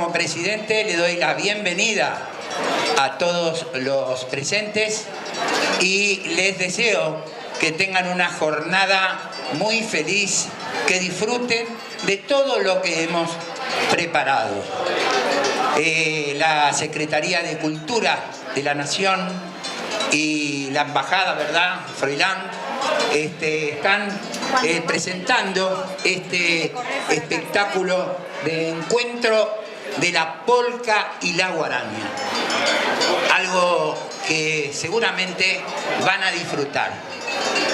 Como presidente le doy la bienvenida a todos los presentes y les deseo que tengan una jornada muy feliz, que disfruten de todo lo que hemos preparado. La Secretaría de Cultura de la Nación y la Embajada, ¿verdad?, Froilán, están presentando este espectáculo de encuentro de la polca y la guaraña. Algo que seguramente van a disfrutar.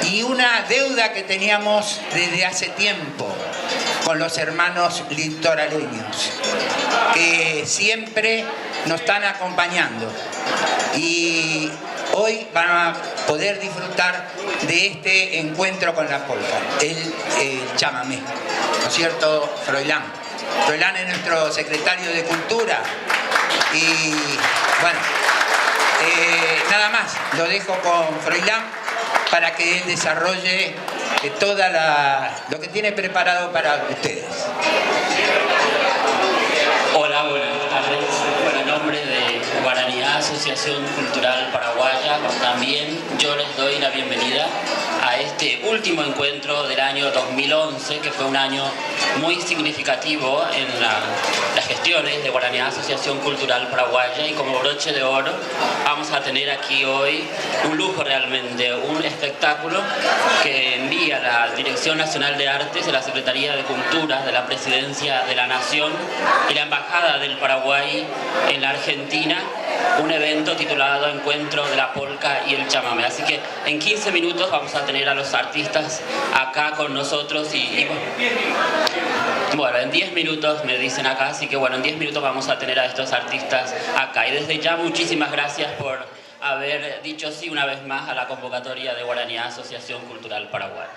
Y una deuda que teníamos desde hace tiempo con los hermanos litoraleños, que siempre nos están acompañando. Y hoy van a poder disfrutar de este encuentro con la polca, el chamamé. ¿No es cierto, Froilán? Froilán es nuestro secretario de Cultura. Y bueno, nada más, lo dejo con Froilán para que él desarrolle lo que tiene preparado para ustedes. Hola, buenas tardes. Bueno, en nombre de Guaranías Asociación Cultural Paraguaya, también yo les doy la bienvenida a este último encuentro del año 2011, que fue un año muy significativo en las gestiones de Guaranías Asociación Cultural Paraguaya, y como broche de oro vamos a tener aquí hoy un lujo realmente, un espectáculo que envía la Dirección Nacional de Artes de la Secretaría de Cultura de la Presidencia de la Nación y la Embajada del Paraguay en la Argentina, un evento titulado Encuentro de la Polca y el Chamamé. Así que en 15 minutos vamos a tener a los artistas acá con nosotros y bueno, en 10 minutos me dicen acá, así que bueno, en 10 minutos vamos a tener a estos artistas acá. Y desde ya muchísimas gracias por haber dicho sí una vez más a la convocatoria de Guaranías Asociación Cultural Paraguaya.